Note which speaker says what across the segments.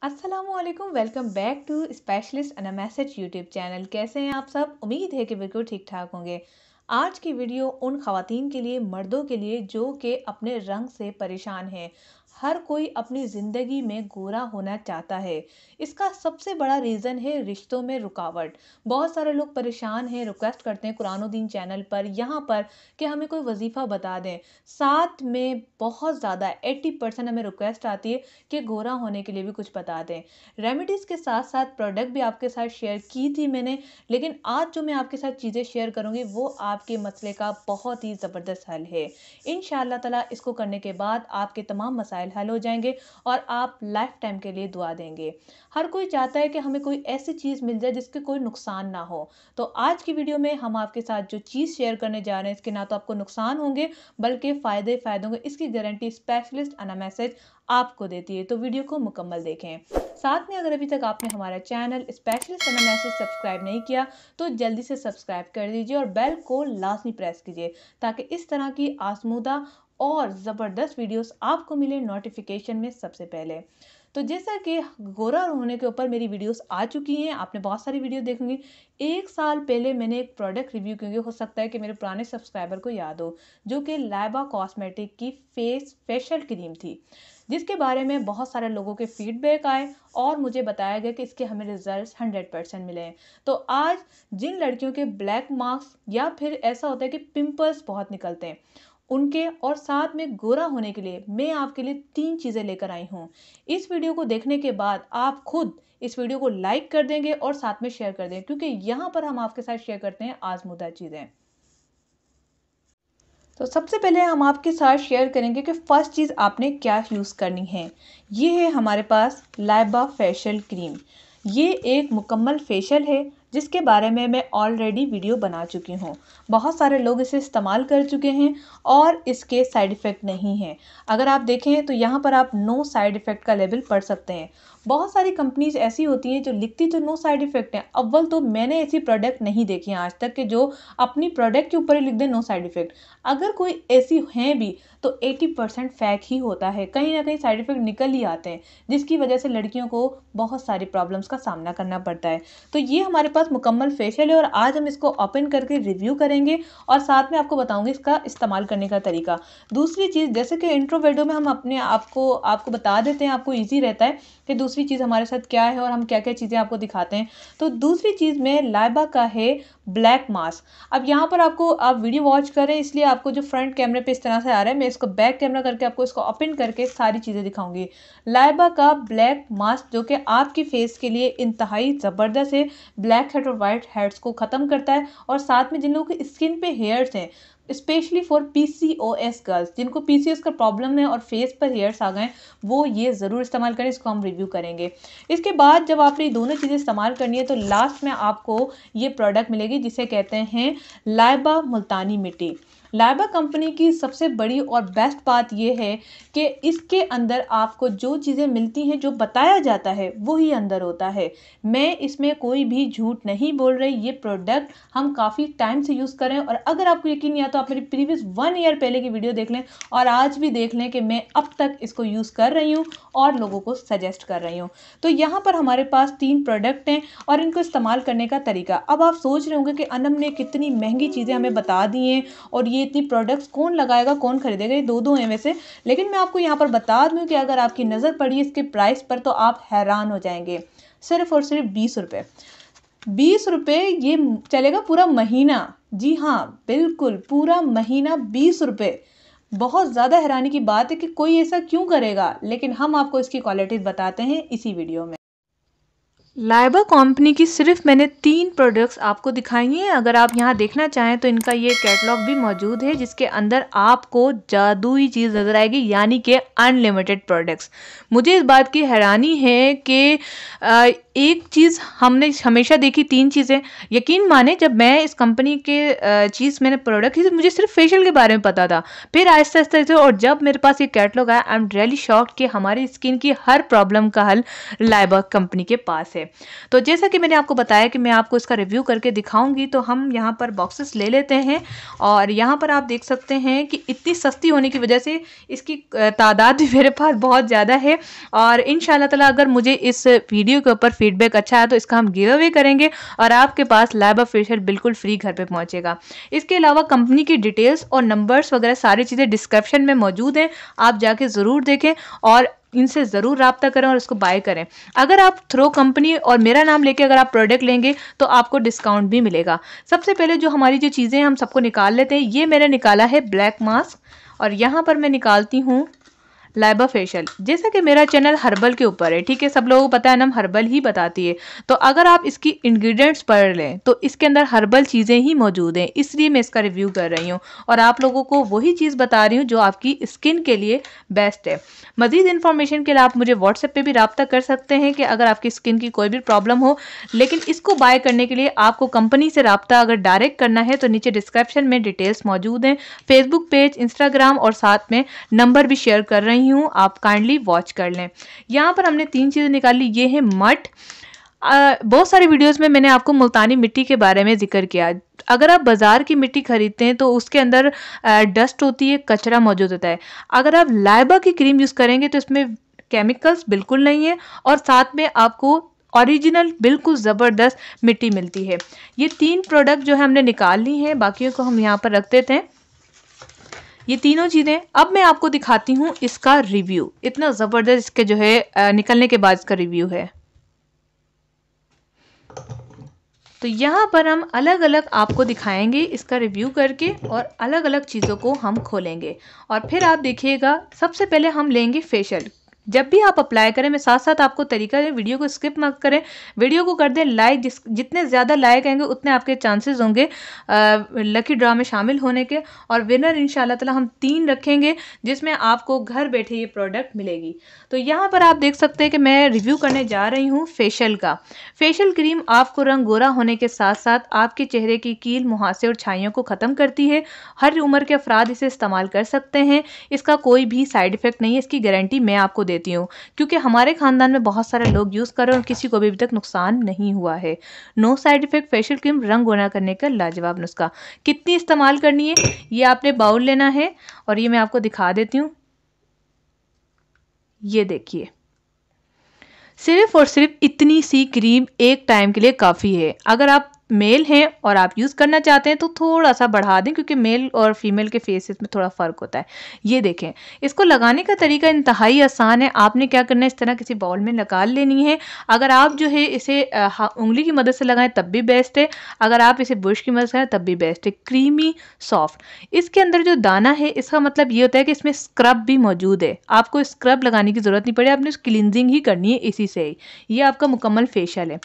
Speaker 1: अस्सलामुअलैकुम, welcome back to specialist and message YouTube channel. कैसे हैं आप सब? उम्मीद है कि बिल्कुल ठीक ठाक होंगे। आज की वीडियो उन ख़वातीन के लिए, मर्दों के लिए जो कि अपने रंग से परेशान हैं। हर कोई अपनी ज़िंदगी में गोरा होना चाहता है। इसका सबसे बड़ा रीज़न है रिश्तों में रुकावट। बहुत सारे लोग परेशान हैं, रिक्वेस्ट करते हैं कुरानुद्दीन चैनल पर यहाँ पर कि हमें कोई वजीफ़ा बता दें। साथ में बहुत ज़्यादा 80% हमें रिक्वेस्ट आती है कि गोरा होने के लिए भी कुछ बता दें। रेमेडीज़ के साथ साथ प्रोडक्ट भी आपके साथ शेयर की थी मैंने, लेकिन आज जो मैं आपके साथ चीज़ें शेयर करूंगी वो आपके मसले का बहुत ही ज़बरदस्त हल है। इंशाअल्लाह ताला इसको करने के बाद आपके तमाम मसाइल हल हो जाएंगे और आप लाइफ टाइम के लिए दुआ देंगे। हर कोई चाहता है कि हमें कोई ऐसी चीज़ मिल जाए जिसके कोई नुकसान ना हो। तो आज की वीडियो में हम आपके साथ जो चीज़ शेयर करने जा रहे हैं इसके ना तो आपको नुकसान होंगे बल्कि फ़ायदे होंगे। इसकी गारंटी स्पेशलिस्ट अना मैसेज आपको देती है, तो वीडियो को मुकम्मल देखें। साथ में अगर अभी तक आपने हमारा चैनल स्पेशलिस्ट अना मैसेज सब्सक्राइब नहीं किया तो जल्दी से सब्सक्राइब कर दीजिए और बेल को लाजमी प्रेस कीजिए ताकि इस तरह की आजमूदा और ज़बरदस्त वीडियोस आपको मिले नोटिफिकेशन में सबसे पहले। तो जैसा कि गोरा होने के ऊपर मेरी वीडियोस आ चुकी हैं, आपने बहुत सारी वीडियो देखी। 1 साल पहले मैंने एक प्रोडक्ट रिव्यू, क्योंकि हो सकता है कि मेरे पुराने सब्सक्राइबर को याद हो, जो कि लाइबा कॉस्मेटिक की फेशियल क्रीम थी, जिसके बारे में बहुत सारे लोगों के फीडबैक आए और मुझे बताया गया कि इसके हमें रिजल्ट्स 100% मिले हैं। तो आज जिन लड़कियों के ब्लैक मार्क्स या फिर ऐसा होता है कि पिंपल्स बहुत निकलते हैं, उनके और साथ में गोरा होने के लिए मैं आपके लिए 3 चीज़ें लेकर आई हूँ। इस वीडियो को देखने के बाद आप खुद इस वीडियो को लाइक कर देंगे और साथ में शेयर कर देंगे, क्योंकि यहाँ पर हम आपके साथ शेयर करते हैं आजमूदा चीज़ें। तो सबसे पहले हम आपके साथ शेयर करेंगे कि फर्स्ट चीज़ आपने क्या यूज़ करनी है। ये है हमारे पास लाइबा फेशियल क्रीम। ये एक मुकम्मल फेशियल है जिसके बारे में मैं ऑलरेडी वीडियो बना चुकी हूँ। बहुत सारे लोग इसे इस्तेमाल कर चुके हैं और इसके साइड इफ़ेक्ट नहीं हैं। अगर आप देखें तो यहाँ पर आप नो साइड इफ़ेक्ट का लेबल पढ़ सकते हैं। बहुत सारी कंपनीज ऐसी होती हैं जो लिखती तो नो साइड इफ़ेक्ट है। अव्वल तो मैंने ऐसी प्रोडक्ट नहीं देखी आज तक कि जो अपनी प्रोडक्ट के ऊपर ही लिख दे नो साइड इफ़ेक्ट। अगर कोई ऐसी हैं भी तो 80% फेक ही होता है, कहीं ना कहीं साइड इफ़ेक्ट निकल ही आते हैं, जिसकी वजह से लड़कियों को बहुत सारी प्रॉब्लम्स का सामना करना पड़ता है। तो ये हमारे पास मुकम्मल फेशियल है और आज हम इसको ओपन करके रिव्यू करेंगे और साथ में आपको बताऊंगी इसका इस्तेमाल करने का तरीका। दूसरी चीज़, जैसे कि इंट्रो वीडियो में हम अपने आपको बता देते हैं, आपको ईजी रहता है कि दूसरी चीज़ हमारे साथ क्या है और हम क्या क्या चीज़ें आपको दिखाते हैं। तो दूसरी चीज़ में लाइबा का है ब्लैक मास्क। अब यहाँ पर आप वीडियो वॉच करें, इसलिए आपको जो फ्रंट कैमरे पे इस तरह से आ रहा है, मैं इसको बैक कैमरा करके आपको इसको ओपन करके सारी चीज़ें दिखाऊंगी। लाइबा का ब्लैक मास्क जो कि आपकी फेस के लिए इंतहाई ज़बरदस्त है, ब्लैक हेड और वाइट हेड्स को ख़त्म करता है और साथ में जिन लोगों की स्किन पे हेयर्स हैं, स्पेशली फॉर पीसीओएस गर्ल्स, जिनको पीसीओएस का प्रॉब्लम है और फेस पर हेयर्स आ गए, वो ये ज़रूर इस्तेमाल करें। इसको हम रिव्यू करेंगे। इसके बाद जब आपने दोनों चीज़ें इस्तेमाल करनी है तो लास्ट में आपको ये प्रोडक्ट मिलेगी जिसे कहते हैं लाइबा मुल्तानी मिट्टी। लाइबा कंपनी की सबसे बड़ी और बेस्ट बात यह है कि इसके अंदर आपको जो चीज़ें मिलती हैं, जो बताया जाता है वही अंदर होता है। मैं इसमें कोई भी झूठ नहीं बोल रही। ये प्रोडक्ट हम काफ़ी टाइम से यूज़ कर रहे हैं और अगर आपको यकीन नहीं आता तो आप मेरी प्रीवियस 1 ईयर पहले की वीडियो देख लें और आज भी देख लें कि मैं अब तक इसको यूज़ कर रही हूँ और लोगों को सजेस्ट कर रही हूँ। तो यहाँ पर हमारे पास 3 प्रोडक्ट हैं और इनको इस्तेमाल करने का तरीका। अब आप सोच रहे होंगे कि अनम ने कितनी महंगी चीज़ें हमें बता दी हैं और ये इतनी प्रोडक्ट्स कौन लगाएगा, कौन खरीदेगा। ये दो हैं वैसे, लेकिन मैं आपको यहाँ पर बता दूँ कि अगर आपकी नज़र पड़ी इसके प्राइस पर तो आप हैरान हो जाएंगे। सिर्फ और सिर्फ 20 रुपये। 20 रुपये ये चलेगा पूरा महीना। जी हाँ, बिल्कुल पूरा महीना 20 रुपये। बहुत ज़्यादा हैरानी की बात है कि कोई ऐसा क्यों करेगा, लेकिन हम आपको इसकी क्वालिटी बताते हैं इसी वीडियो में। लाइबा कंपनी की सिर्फ मैंने 3 प्रोडक्ट्स आपको दिखाई हैं। अगर आप यहाँ देखना चाहें तो इनका ये कैटलॉग भी मौजूद है जिसके अंदर आपको जादुई चीज़ नज़र आएगी, यानी कि अनलिमिटेड प्रोडक्ट्स। मुझे इस बात की हैरानी है कि एक चीज़ हमने हमेशा देखी, 3 चीज़ें। यकीन माने जब मैं इस कंपनी के चीज़ मैंने प्रोडक्ट थी तो मुझे सिर्फ फेशियल के बारे में पता था। फिर आहिस्ता आहिस्ता और जब मेरे पास ये कैटलॉग आया, आई एम रियली शॉक्ड कि हमारी स्किन की हर प्रॉब्लम का हल लाइबा कंपनी के पास है। है। तो जैसा कि मैंने आपको बताया कि मैं आपको इसका रिव्यू करके दिखाऊंगी, तो हम यहाँ पर बॉक्सेस ले लेते हैं और यहाँ पर आप देख सकते हैं कि इतनी सस्ती होने की वजह से इसकी तादाद भी मेरे पास बहुत ज़्यादा है और इंशाल्लाह ताला अगर मुझे इस वीडियो के ऊपर फीडबैक अच्छा है तो इसका हम गिव अवे करेंगे और आपके पास लाइबा फेशियल बिल्कुल फ्री घर पे पहुंचेगा। इसके अलावा कंपनी की डिटेल्स और नंबर्स वगैरह सारी चीज़ें डिस्क्रिप्शन में मौजूद हैं, आप जाके ज़रूर देखें और इनसे ज़रूर रब्ता करें और इसको बाय करें। अगर आप थ्रो कंपनी और मेरा नाम लेके अगर आप प्रोडक्ट लेंगे तो आपको डिस्काउंट भी मिलेगा। सबसे पहले जो हमारी जो चीज़ें हैं हम सबको निकाल लेते हैं। ये मैंने निकाला है ब्लैक मास्क और यहाँ पर मैं निकालती हूँ लाइबा फेशियल। जैसा कि मेरा चैनल हर्बल के ऊपर है, ठीक है, सब लोगों को पता है ना, हम हर्बल ही बताती है, तो अगर आप इसकी इंग्रेडिएंट्स पढ़ लें तो इसके अंदर हर्बल चीज़ें ही मौजूद हैं, इसलिए मैं इसका रिव्यू कर रही हूँ और आप लोगों को वही चीज़ बता रही हूँ जो आपकी स्किन के लिए बेस्ट है। मज़ीद इन्फॉर्मेशन के लिए आप मुझे व्हाट्सएप पे भी रब्ता कर सकते हैं कि अगर आपकी स्किन की कोई भी प्रॉब्लम हो, लेकिन इसको बाय करने के लिए आपको कंपनी से रब्ता अगर डायरेक्ट करना है तो नीचे डिस्क्रिप्शन में डिटेल्स मौजूद हैं, फेसबुक पेज, इंस्टाग्राम और साथ में नंबर भी शेयर कर रही हूँ, आप काइंडली वॉच कर लें। यहाँ पर हमने 3 चीज़ें निकाली। ये है मड। बहुत सारी वीडियोस में मैंने आपको मुल्तानी मिट्टी के बारे में जिक्र किया। अगर आप बाज़ार की मिट्टी खरीदते हैं तो उसके अंदर डस्ट होती है, कचरा मौजूद होता है। अगर आप लाइबा की क्रीम यूज़ करेंगे तो इसमें केमिकल्स बिल्कुल नहीं है और साथ में आपको ओरिजिनल बिल्कुल ज़बरदस्त मिट्टी मिलती है। ये 3 प्रोडक्ट जो है हमने निकाल ली हैं, बाकियों को हम यहाँ पर रख देते हैं। ये तीनों चीज़ें अब मैं आपको दिखाती हूँ इसका रिव्यू। इतना ज़बरदस्त इसके जो है निकलने के बाद इसका रिव्यू है। तो यहाँ पर हम अलग अलग आपको दिखाएंगे इसका रिव्यू करके और अलग अलग चीज़ों को हम खोलेंगे और फिर आप देखिएगा। सबसे पहले हम लेंगे फेशियल। जब भी आप अप्लाई करें, मैं साथ साथ आपको तरीका है, वीडियो को स्किप मत करें, वीडियो को कर दें लाइक। जितने ज़्यादा लाइक आएंगे उतने आपके चांसेस होंगे लकी ड्रा में शामिल होने के और विनर इंशाल्लाह ताला हम 3 रखेंगे जिसमें आपको घर बैठे ये प्रोडक्ट मिलेगी। तो यहाँ पर आप देख सकते हैं कि मैं रिव्यू करने जा रही हूँ फेशियल का। फेशियल क्रीम आपको रंग गोरा होने के साथ साथ आपके चेहरे की कील, मुहासे और छाइयों को ख़त्म करती है। हर उम्र के अफराद इसे इस्तेमाल कर सकते हैं। इसका कोई भी साइड इफ़ेक्ट नहीं है, इसकी गारंटी मैं आपको देती हूँ क्योंकि हमारे खानदान में बहुत सारे लोग यूज़ कर रहे हैं और किसी को भी अभी तक नुकसान नहीं हुआ है। No side effect facial cream, रंग गोरा करने का लाजवाब नुस्खा। कितनी इस्तेमाल करनी है, ये आपने बाउल लेना है और ये मैं आपको दिखा देती हूँ। ये देखिए, सिर्फ और सिर्फ इतनी सी क्रीम एक टाइम के लिए काफ़ी है। अगर आप मेल हैं और आप यूज़ करना चाहते हैं तो थोड़ा सा बढ़ा दें क्योंकि मेल और फीमेल के फेसेस में थोड़ा फ़र्क होता है। ये देखें, इसको लगाने का तरीका इंतहाई आसान है। आपने क्या करना है, इस तरह किसी बाउल में निकाल लेनी है। अगर आप जो है इसे उंगली की मदद से लगाएं तब भी बेस्ट है, अगर आप इसे ब्रश की मदद से लगाएं तब भी बेस्ट है। Creamy soft. इसके अंदर जो दाना है इसका मतलब ये होता है कि इसमें स्क्रब भी मौजूद है। आपको स्क्रब लगाने की ज़रूरत नहीं पड़े, आपने क्लिनजिंग ही करनी है इसी से ही। ये आपका मुकम्मल फेशियल है।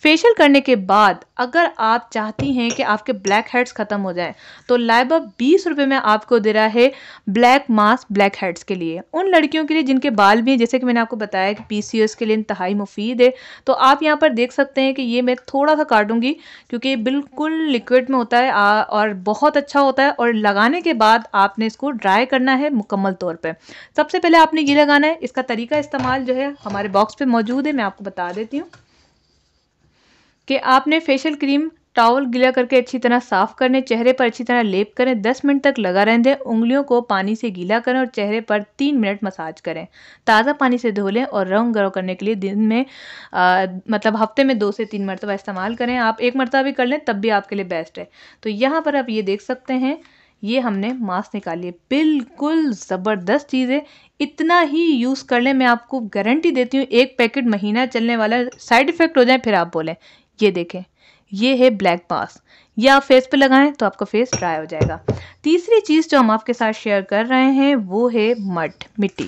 Speaker 1: फेशियल करने के बाद अगर आप चाहती हैं कि आपके ब्लैक हेड्स ख़त्म हो जाएं तो लाइबा 20 रुपये में आपको दे रहा है ब्लैक मास्क ब्लैक हेड्स के लिए। उन लड़कियों के लिए जिनके बाल भी हैं, जैसे कि मैंने आपको बताया कि PCOS के लिए इंतहाई मुफीद है। तो आप यहाँ पर देख सकते हैं कि ये मैं थोड़ा सा काटूंगी क्योंकि ये बिल्कुल लिक्विड में होता है और बहुत अच्छा होता है और लगाने के बाद आपने इसको ड्राई करना है मुकम्मल तौर पर। सबसे पहले आपने ये लगाना है। इसका तरीका इस्तेमाल जो है हमारे बॉक्स पर मौजूद है, मैं आपको बता देती हूँ कि आपने फेशियल क्रीम टॉवल गीला करके अच्छी तरह साफ करने, चेहरे पर अच्छी तरह लेप करें, 10 मिनट तक लगा रहने दें। उंगलियों को पानी से गीला करें और चेहरे पर 3 मिनट मसाज करें। ताज़ा पानी से धो लें और रंग गर्म करने के लिए दिन में मतलब हफ्ते में 2 से 3 मरतबा इस्तेमाल करें। आप 1 मरतबा भी कर लें तब भी आपके लिए बेस्ट है। तो यहाँ पर आप ये देख सकते हैं, ये हमने मास्क निकाली है। बिल्कुल ज़बरदस्त चीज़ है, इतना ही यूज़ कर लें। मैं आपको गारंटी देती हूँ 1 पैकेट महीना चलने वाला। साइड इफ़ेक्ट हो जाए फिर आप बोलें। ये देखें, ये है ब्लैक मास्क। ये आप फेस पे लगाएं तो आपका फेस ड्राई हो जाएगा। तीसरी चीज़ जो हम आपके साथ शेयर कर रहे हैं वो है मड, मिट्टी।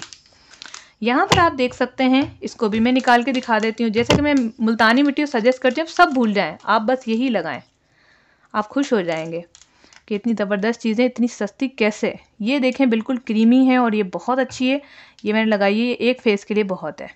Speaker 1: यहाँ पर आप देख सकते हैं, इसको भी मैं निकाल के दिखा देती हूँ। जैसे कि मैं मुल्तानी मिट्टी सजेस्ट करती हूँ, सब भूल जाएं, आप बस यही लगाएं, आप खुश हो जाएंगे कि इतनी ज़बरदस्त चीज़ें इतनी सस्ती कैसे। ये देखें, बिल्कुल क्रीमी है और ये बहुत अच्छी है। ये मैंने लगाई है, एक फेस के लिए बहुत है।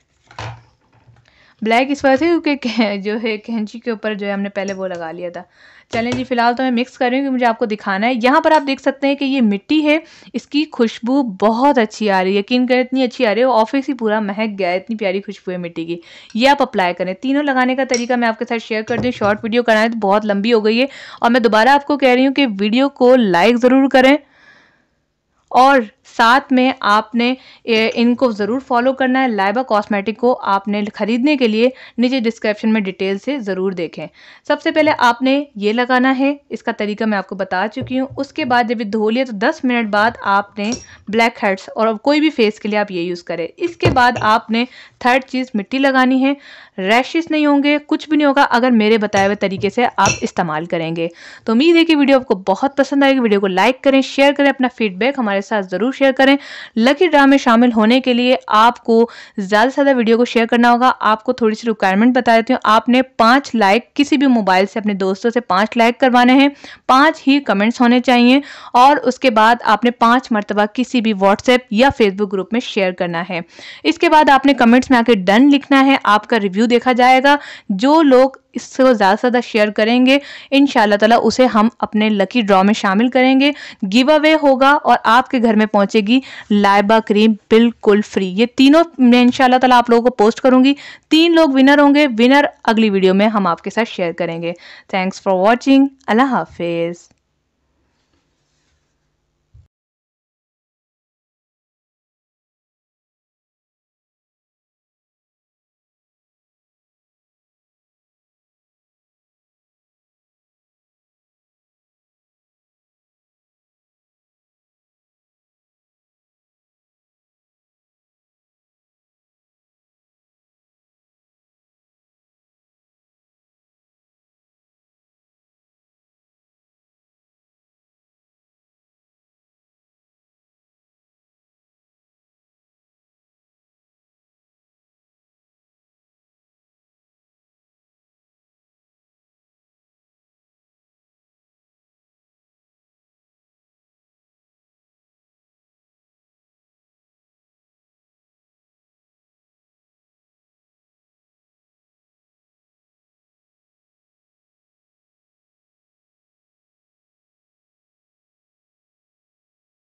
Speaker 1: ब्लैक इस वजह से क्योंकि जो है कैंची के ऊपर जो है हमने पहले वो लगा लिया था। चलें जी, फिलहाल तो मैं मिक्स कर रही हूँ कि मुझे आपको दिखाना है। यहाँ पर आप देख सकते हैं कि ये मिट्टी है, इसकी खुशबू बहुत अच्छी आ रही है, यकीन करें इतनी अच्छी आ रही है, ऑफिस ही पूरा महक गया है, इतनी प्यारी खुशबू है मिट्टी की। ये आप अप्लाई करें। तीनों लगाने का तरीका मैं आपके साथ शेयर कर दूँ, शॉर्ट वीडियो कराएं तो बहुत लंबी हो गई है, और मैं दोबारा आपको कह रही हूँ कि वीडियो को लाइक ज़रूर करें और साथ में आपने इनको ज़रूर फॉलो करना है। लाइबा कॉस्मेटिक को आपने खरीदने के लिए नीचे डिस्क्रिप्शन में डिटेल से ज़रूर देखें। सबसे पहले आपने ये लगाना है, इसका तरीका मैं आपको बता चुकी हूँ। उसके बाद जब ये धो लिया तो 10 मिनट बाद आपने ब्लैक हेड्स और कोई भी फेस के लिए आप ये यूज़ करें। इसके बाद आपने थर्ड चीज़ मिट्टी लगानी है। रैशेस नहीं होंगे, कुछ भी नहीं होगा अगर मेरे बताए हुए तरीके से आप इस्तेमाल करेंगे। तो उम्मीद है कि वीडियो आपको बहुत पसंद आएगी। वीडियो को लाइक करें, शेयर करें, अपना फीडबैक हमारे साथ ज़रूर शेयर करें। लकी ड्रा में शामिल होने के लिए आपको ज़्यादा से ज़्यादा वीडियो को शेयर करना होगा। आपको थोड़ी सी रिक्वायरमेंट बता देती हूँ। आपने 5 लाइक किसी भी मोबाइल से अपने दोस्तों से 5 लाइक करवाने हैं, 5 ही कमेंट्स होने चाहिए, और उसके बाद आपने 5 मरतबा किसी भी व्हाट्सएप या फेसबुक ग्रुप में शेयर करना है। इसके बाद आपने कमेंट्स में आके डन लिखना है, आपका रिव्यू देखा जाएगा। जो लोग इसको ज़्यादा से ज़्यादा शेयर करेंगे इंशाल्लाह ताला उसे हम अपने लकी ड्रॉ में शामिल करेंगे। गिव अवे होगा और आपके घर में पहुंचेगी लाइबा क्रीम बिल्कुल फ्री। ये तीनों मैं इंशाल्लाह ताला आप लोगों को पोस्ट करूंगी। 3 लोग विनर होंगे। विनर अगली वीडियो में हम आपके साथ शेयर करेंगे। Thanks for watching. अल्लाह हाफिज़।